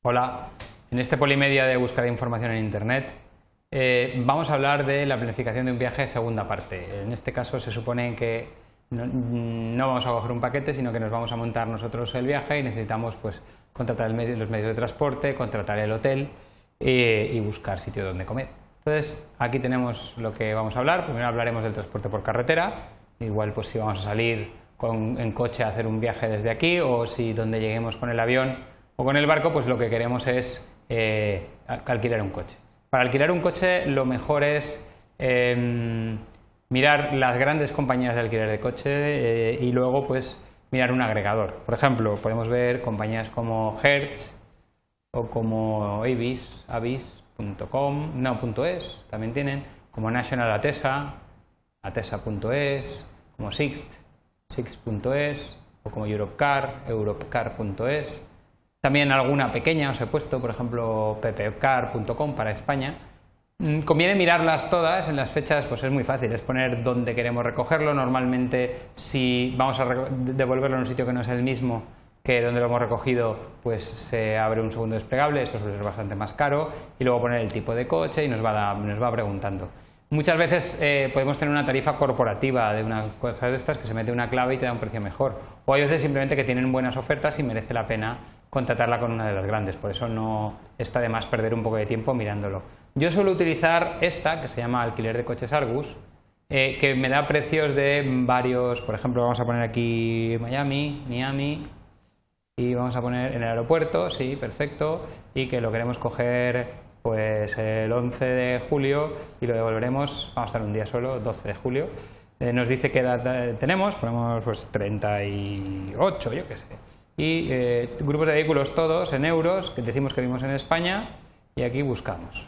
Hola, en este Polimedia de búsqueda de información en Internet vamos a hablar de la planificación de un viaje segunda parte. En este caso se supone que no vamos a coger un paquete, sino que nos vamos a montar nosotros el viaje y necesitamos pues, contratar los medios de transporte, contratar el hotel y buscar sitio donde comer. Entonces aquí tenemos lo que vamos a hablar. Primero hablaremos del transporte por carretera, igual pues si vamos a salir en coche a hacer un viaje desde aquí o si donde lleguemos con el avión o con el barco, pues lo que queremos es alquilar un coche. Para alquilar un coche lo mejor es mirar las grandes compañías de alquiler de coche y luego pues mirar un agregador. Por ejemplo, podemos ver compañías como Hertz o como Avis.com, .es también tienen, como National Atesa, atesa.es, como Sixt.es o como Europcar, Europcar.es. También alguna pequeña os he puesto, por ejemplo ppcar.com para España. Conviene mirarlas todas, en las fechas pues es muy fácil, es poner dónde queremos recogerlo. Normalmente si vamos a devolverlo en un sitio que no es el mismo que donde lo hemos recogido, pues se abre un segundo desplegable, eso suele ser bastante más caro, y luego poner el tipo de coche y nos va preguntando. Muchas veces podemos tener una tarifa corporativa de una cosa de estas que se mete una clave y te da un precio mejor. O hay veces simplemente que tienen buenas ofertas y merece la pena contratarla con una de las grandes. Por eso no está de más perder un poco de tiempo mirándolo. Yo suelo utilizar esta, que se llama Alquiler de Coches Argus, que me da precios de varios. Por ejemplo, vamos a poner aquí Miami, y vamos a poner en el aeropuerto, sí, perfecto, y que lo queremos coger pues el 11 de julio y lo devolveremos, vamos a estar un día solo, 12 de julio. Nos dice qué edad tenemos, ponemos pues 38, yo qué sé. Y grupos de vehículos todos en euros, que decimos que vivimos en España, y aquí buscamos.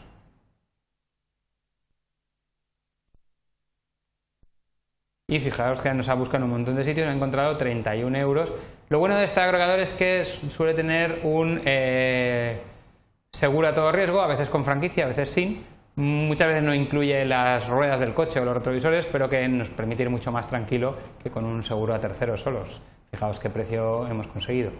Y fijaos que nos ha buscado en un montón de sitios y ha encontrado 31 euros. Lo bueno de este agregador es que suele tener un seguro a todo riesgo, a veces con franquicia, a veces sin. Muchas veces no incluye las ruedas del coche o los retrovisores, pero que nos permite ir mucho más tranquilo que con un seguro a terceros solos. Fijaos qué precio hemos conseguido.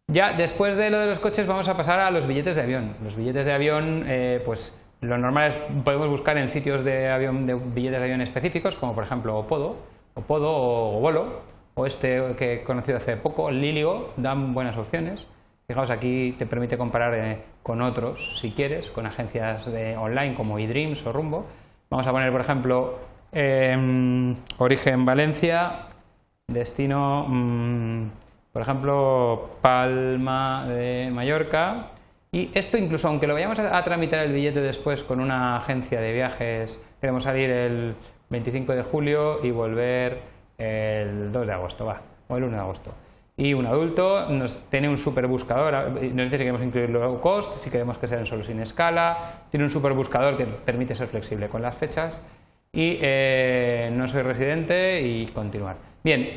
Ya después de lo de los coches vamos a pasar a los billetes de avión. Los billetes de avión, pues lo normal es podemos buscar en sitios de billetes de avión específicos, como por ejemplo Opodo o Volo, o este que he conocido hace poco, Liligo, dan buenas opciones. Fijaos, aquí te permite comparar con otros, si quieres, con agencias online como eDreams o Rumbo. Vamos a poner, por ejemplo, origen Valencia, destino, por ejemplo, Palma de Mallorca. Y esto incluso, aunque lo vayamos a tramitar el billete después con una agencia de viajes, queremos salir el 25 de julio y volver el 2 de agosto, o el 1 de agosto. Y un adulto nos tiene un super buscador, nos dice si queremos incluir low cost, si queremos que sean solo sin escala, tiene un super buscador que permite ser flexible con las fechas y no soy residente y continuar. Bien,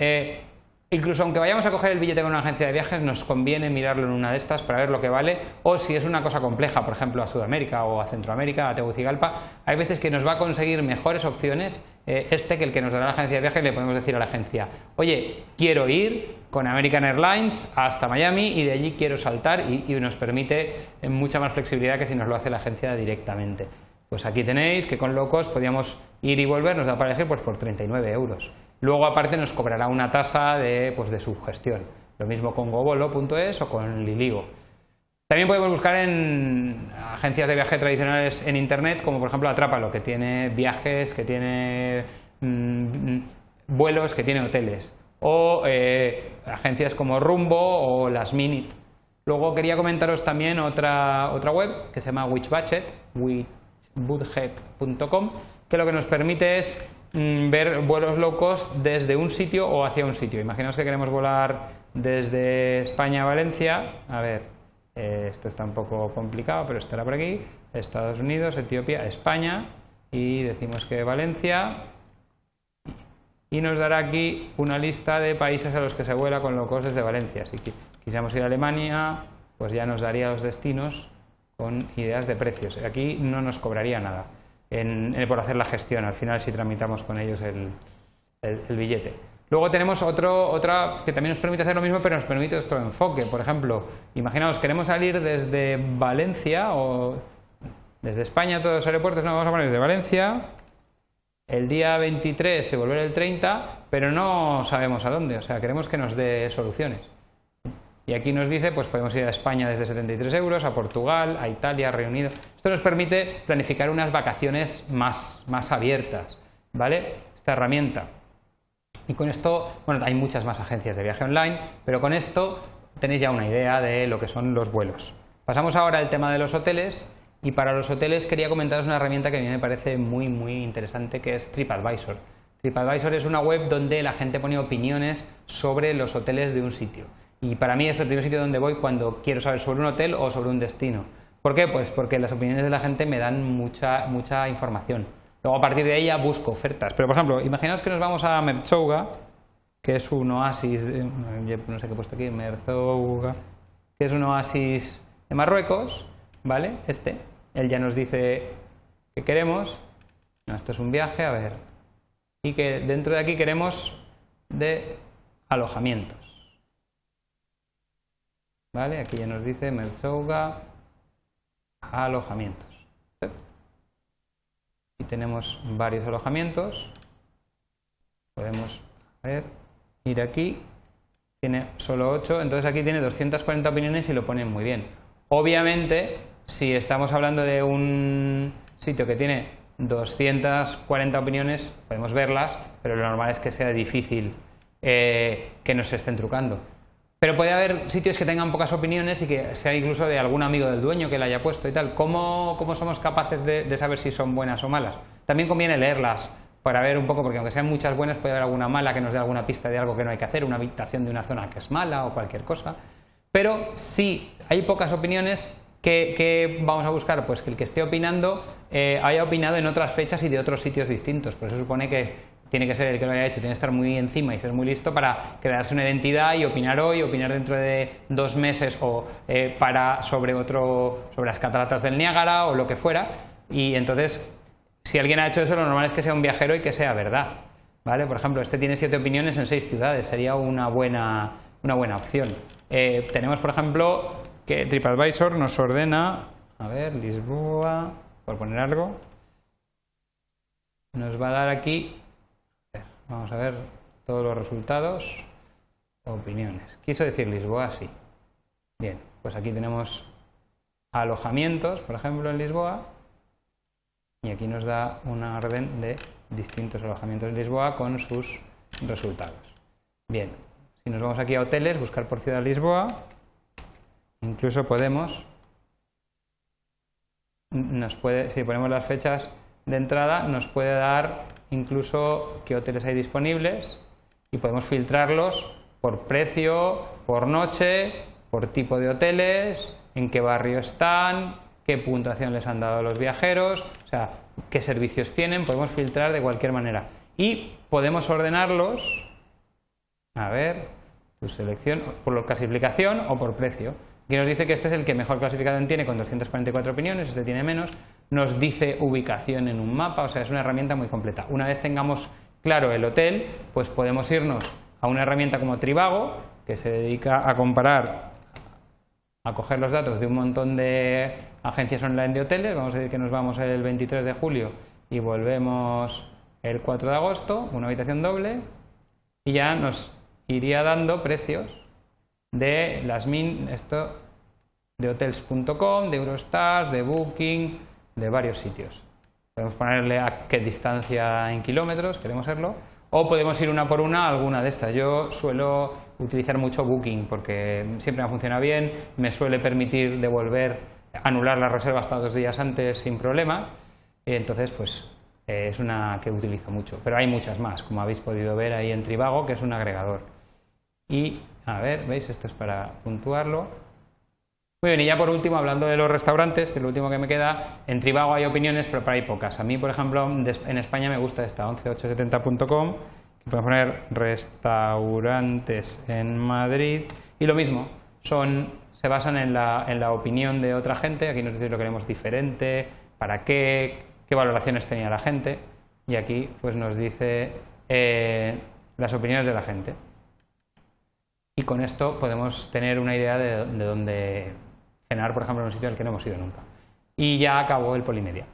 incluso aunque vayamos a coger el billete con una agencia de viajes, nos conviene mirarlo en una de estas para ver lo que vale, o si es una cosa compleja, por ejemplo a Sudamérica o a Centroamérica, a Tegucigalpa, hay veces que nos va a conseguir mejores opciones que el que nos dará la agencia de viajes. Le podemos decir a la agencia, oye, quiero ir con American Airlines hasta Miami y de allí quiero saltar, y nos permite mucha más flexibilidad que si nos lo hace la agencia directamente. Pues aquí tenéis que con low cost podíamos ir y volver, nos da para elegir pues por 39 euros. Luego aparte nos cobrará una tasa de subgestión, lo mismo con gobolo.es o con Liligo. También podemos buscar en agencias de viaje tradicionales en Internet, como por ejemplo Atrápalo, que tiene viajes, que tiene vuelos, que tiene hoteles, o agencias como Rumbo o Last Minute. Luego quería comentaros también otra web que se llama whichbudget.com, que lo que nos permite es ver vuelos low cost desde un sitio o hacia un sitio. Imaginaos que queremos volar desde España a Valencia. A ver, esto está un poco complicado, pero estará por aquí. Estados Unidos, Etiopía, España, y decimos que Valencia, y nos dará aquí una lista de países a los que se vuela con low cost desde Valencia. Si quisiéramos ir a Alemania, pues ya nos daría los destinos con ideas de precios. Aquí no nos cobraría nada por hacer la gestión, al final, si tramitamos con ellos el billete. Luego tenemos otra que también nos permite hacer lo mismo, pero nos permite otro enfoque. Por ejemplo, imaginaos, queremos salir desde Valencia o desde España, todos los aeropuertos, no, vamos a poner desde Valencia el día 23 y volver el 30, pero no sabemos a dónde, o sea, queremos que nos dé soluciones. Y aquí nos dice, pues podemos ir a España desde 73 euros, a Portugal, a Italia, Reino Unido. Esto nos permite planificar unas vacaciones más abiertas, ¿vale? Esta herramienta. Y con esto, bueno, hay muchas más agencias de viaje online, pero con esto tenéis ya una idea de lo que son los vuelos. Pasamos ahora al tema de los hoteles, y para los hoteles quería comentaros una herramienta que a mí me parece muy interesante, que es TripAdvisor. TripAdvisor es una web donde la gente pone opiniones sobre los hoteles de un sitio. Y para mí es el primer sitio donde voy cuando quiero saber sobre un hotel o sobre un destino. ¿Por qué? Pues porque las opiniones de la gente me dan mucha información. Luego a partir de ahí ya busco ofertas. Pero por ejemplo, imaginaos que nos vamos a Merzouga, que es un oasis, no sé qué he puesto aquí, Merzouga, que es un oasis de Marruecos, ¿vale? Él ya nos dice que queremos, no, esto es un viaje, a ver, y que dentro de aquí queremos de alojamientos. ¿Vale? Aquí ya nos dice Merzouga, alojamientos. Y tenemos varios alojamientos. Podemos ir aquí. Tiene solo 8, entonces aquí tiene 240 opiniones y lo ponen muy bien. Obviamente, si estamos hablando de un sitio que tiene 240 opiniones, podemos verlas, pero lo normal es que sea difícil que nos estén trucando. Pero puede haber sitios que tengan pocas opiniones y que sea incluso de algún amigo del dueño que la haya puesto y tal. ¿Cómo somos capaces de saber si son buenas o malas? También conviene leerlas para ver un poco, porque aunque sean muchas buenas, puede haber alguna mala que nos dé alguna pista de algo que no hay que hacer, una habitación de una zona que es mala o cualquier cosa. Pero si hay pocas opiniones, ¿qué vamos a buscar? Pues que el que esté opinando haya opinado en otras fechas y de otros sitios distintos. Por eso supone que tiene que ser el que lo haya hecho, tiene que estar muy encima y ser muy listo para crearse una identidad y opinar hoy, opinar dentro de 2 meses o sobre las cataratas del Niágara o lo que fuera. Y entonces, si alguien ha hecho eso, lo normal es que sea un viajero y que sea verdad, ¿vale? Por ejemplo, este tiene 7 opiniones en 6 ciudades, sería una buena opción. Tenemos, por ejemplo, que TripAdvisor nos ordena, a ver, Lisboa, por poner algo, nos va a dar aquí. Vamos a ver todos los resultados, opiniones. Quiso decir Lisboa, sí. Bien, pues aquí tenemos alojamientos, por ejemplo, en Lisboa, y aquí nos da una orden de distintos alojamientos en Lisboa con sus resultados. Bien, si nos vamos aquí a hoteles, buscar por ciudad Lisboa, incluso podemos, si ponemos las fechas de entrada, nos puede dar incluso qué hoteles hay disponibles y podemos filtrarlos por precio, por noche, por tipo de hoteles, en qué barrio están, qué puntuación les han dado a los viajeros, o sea, qué servicios tienen, podemos filtrar de cualquier manera. Y podemos ordenarlos, a ver, tu selección, por clasificación o por precio. Aquí nos dice que este es el que mejor clasificación tiene con 244 opiniones, este tiene menos. Nos dice ubicación en un mapa, o sea, es una herramienta muy completa. Una vez tengamos claro el hotel, pues podemos irnos a una herramienta como Trivago, que se dedica a comparar, a coger los datos de un montón de agencias online de hoteles. Vamos a decir que nos vamos el 23 de julio y volvemos el 4 de agosto, una habitación doble, y ya nos iría dando precios de de hotels.com, de Eurostars, de Booking, de varios sitios. Podemos ponerle a qué distancia en kilómetros queremos serlo, o podemos ir una por una a alguna de estas. Yo suelo utilizar mucho Booking porque siempre me funciona bien, me suele permitir anular la reserva hasta 2 días antes sin problema, y entonces pues es una que utilizo mucho. Pero hay muchas más, como habéis podido ver ahí en Trivago, que es un agregador. Y a ver, ¿veis? Esto es para puntuarlo. Muy bien, y ya por último, hablando de los restaurantes, que es lo último que me queda, en Trivago hay opiniones, pero hay pocas. A mí, por ejemplo, en España me gusta esta, 11870.com, que podemos poner restaurantes en Madrid, y lo mismo, se basan en la opinión de otra gente. Aquí nos dice lo queremos diferente, para qué valoraciones tenía la gente, y aquí pues nos dice las opiniones de la gente. Y con esto podemos tener una idea de dónde cenar, por ejemplo, en un sitio al que no hemos ido nunca. Y ya acabó el Polimedia.